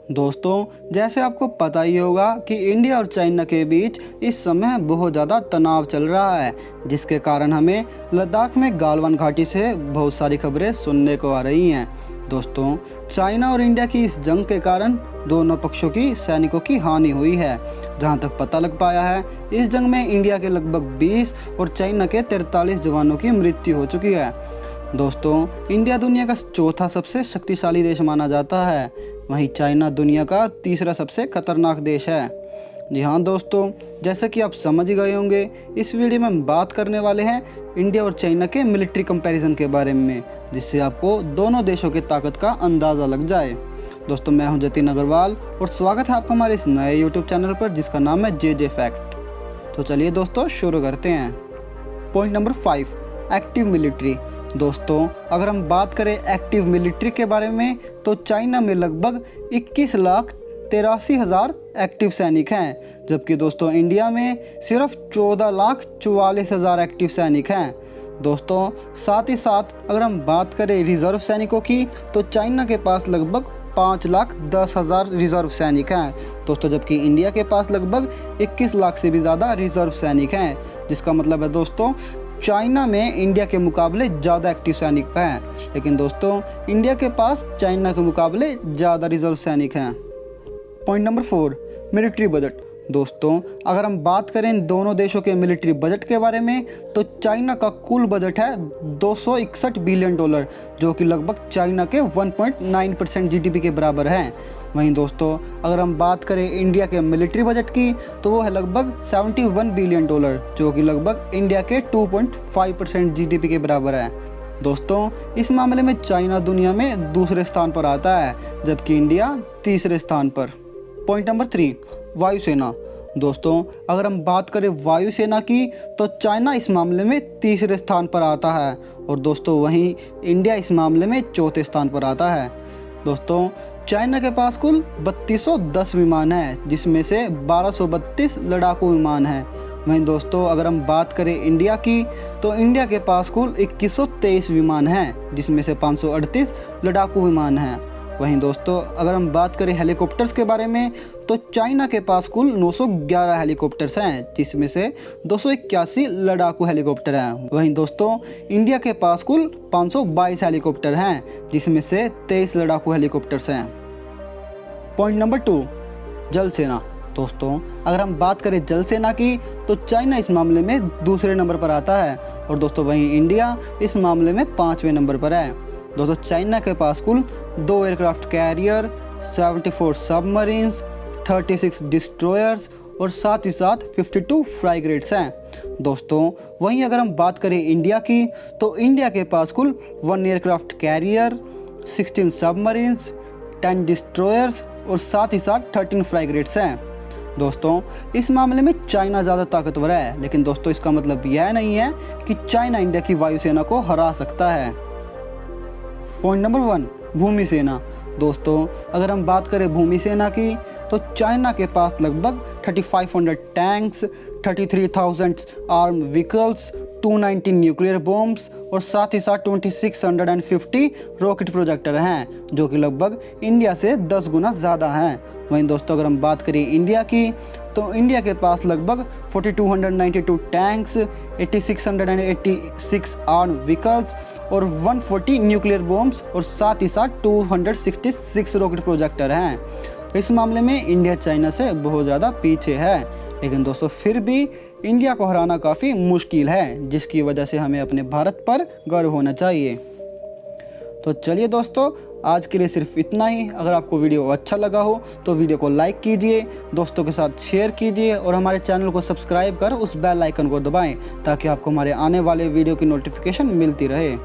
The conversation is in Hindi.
दोस्तों, जैसे आपको पता ही होगा कि इंडिया और चाइना के बीच इस समय बहुत ज़्यादा तनाव चल रहा है, जिसके कारण हमें लद्दाख में गालवान घाटी से बहुत सारी खबरें सुनने को आ रही हैं। दोस्तों, चाइना और इंडिया की इस जंग के कारण दोनों पक्षों की सैनिकों की हानि हुई है। जहां तक पता लग पाया है, इस जंग में इंडिया के लगभग 20 और चाइना के 43 जवानों की मृत्यु हो चुकी है। दोस्तों, इंडिया दुनिया का चौथा सबसे शक्तिशाली देश माना जाता है, वहीं चाइना दुनिया का तीसरा सबसे खतरनाक देश है। जी हाँ दोस्तों, जैसा कि आप समझ ही गए होंगे, इस वीडियो में हम बात करने वाले हैं इंडिया और चाइना के मिलिट्री कंपैरिजन के बारे में, जिससे आपको दोनों देशों की ताकत का अंदाज़ा लग जाए। दोस्तों, मैं हूं जतिन अग्रवाल और स्वागत है आपका हमारे इस नए यूट्यूब चैनल पर, जिसका नाम है जे फैक्ट। तो चलिए दोस्तों शुरू करते हैं। Point number 5, active military. दोस्तों, अगर हम बात करें एक्टिव मिलिट्री के बारे में, तो चाइना में लगभग 21,83,000 एक्टिव सैनिक हैं, जबकि दोस्तों इंडिया में सिर्फ 14,44,000 एक्टिव सैनिक हैं। दोस्तों, साथ ही साथ अगर हम बात करें रिजर्व सैनिकों की, तो चाइना के पास लगभग 5,10,000 रिजर्व सैनिक हैं दोस्तों, जबकि इंडिया के पास लगभग 21 लाख से भी ज़्यादा रिजर्व सैनिक हैं। जिसका मतलब है दोस्तों, चाइना में इंडिया के मुकाबले ज़्यादा एक्टिव सैनिक हैं, लेकिन दोस्तों इंडिया के पास चाइना के मुकाबले ज़्यादा रिजर्व सैनिक हैं। Point number 4, military budget. दोस्तों, अगर हम बात करें इन दोनों देशों के मिलिट्री बजट के बारे में, तो चाइना का कुल बजट है $261 बिलियन, जो कि लगभग चाइना के 1.9% जीडीपी के बराबर है। वहीं दोस्तों, अगर हम बात करें इंडिया के मिलिट्री बजट की, तो वो है लगभग $71 बिलियन, जो कि लगभग इंडिया के 2.5% जीडीपी के बराबर है। दोस्तों, इस मामले में चाइना दुनिया में दूसरे स्थान पर आता है, जबकि इंडिया तीसरे स्थान पर। पॉइंट नंबर 3, वायुसेना। दोस्तों, अगर हम बात करें वायुसेना की, तो चाइना इस मामले में तीसरे स्थान पर आता है, और दोस्तों वहीं इंडिया इस मामले में चौथे स्थान पर आता है। दोस्तों, चाइना के पास कुल 3210 विमान हैं, जिसमें से 1232 लड़ाकू विमान हैं। वहीं दोस्तों, अगर हम बात करें इंडिया की, तो इंडिया के पास कुल 2123 विमान हैं, जिसमें से 538 लड़ाकू विमान हैं। वहीं दोस्तों, अगर हम बात करें हेलीकॉप्टर्स के बारे में, तो चाइना के पास कुल 911 हेलीकॉप्टर्स हैं, जिसमें से 281 लड़ाकू हेलीकॉप्टर हैं। वहीं दोस्तों, इंडिया के पास कुल 522 हेलीकॉप्टर हैं, जिसमें से 23 लड़ाकू हेलीकॉप्टर्स हैं। पॉइंट नंबर 2, जल सेना। दोस्तों, अगर हम बात करें जल सेना की, तो चाइना इस मामले में दूसरे नंबर पर आता है, और दोस्तों वहीं इंडिया इस मामले में 5वें नंबर पर है। दोस्तों, चाइना के पास कुल 2 एयरक्राफ्ट कैरियर, 74 सबमरीन्स, 36 डिस्ट्रॉयर्स और साथ ही साथ 52 फ्राइगेट्स हैं। दोस्तों, वहीं अगर हम बात करें इंडिया की, तो इंडिया के पास कुल 1 एयरक्राफ्ट कैरियर, 16 सबमरीन्स, 10 डिस्ट्रॉयर्स और साथ ही साथ 13 फ्राइगेट्स हैं। दोस्तों, इस मामले में चाइना ज़्यादा ताकतवर है, लेकिन दोस्तों इसका मतलब यह नहीं है कि चाइना इंडिया की वायुसेना को हरा सकता है। पॉइंट नंबर 1, भूमि सेना। दोस्तों, अगर हम बात करें भूमि सेना की, तो चाइना के पास लगभग 3500 tanks, 33,000 arm vehicles, 290 nuclear bombs और साथ ही साथ 2650 रॉकेट प्रोजेक्टर हैं, जो कि लगभग इंडिया से 10 गुना ज़्यादा हैं। वहीं दोस्तों, अगर हम बात करें इंडिया की, तो इंडिया के पास लगभग 4292 टैंक्स, 8686 आर्म व्हीकल्स और 140 न्यूक्लियर बॉम्ब्स और साथ ही साथ 266 रॉकेट प्रोजेक्टर हैं। इस मामले में इंडिया चाइना से बहुत ज़्यादा पीछे है, लेकिन दोस्तों फिर भी इंडिया को हराना काफ़ी मुश्किल है, जिसकी वजह से हमें अपने भारत पर गर्व होना चाहिए। तो चलिए दोस्तों, आज के लिए सिर्फ इतना ही। अगर आपको वीडियो अच्छा लगा हो तो वीडियो को लाइक कीजिए, दोस्तों के साथ शेयर कीजिए और हमारे चैनल को सब्सक्राइब कर उस बेल आइकन को दबाएं, ताकि आपको हमारे आने वाले वीडियो की नोटिफिकेशन मिलती रहे।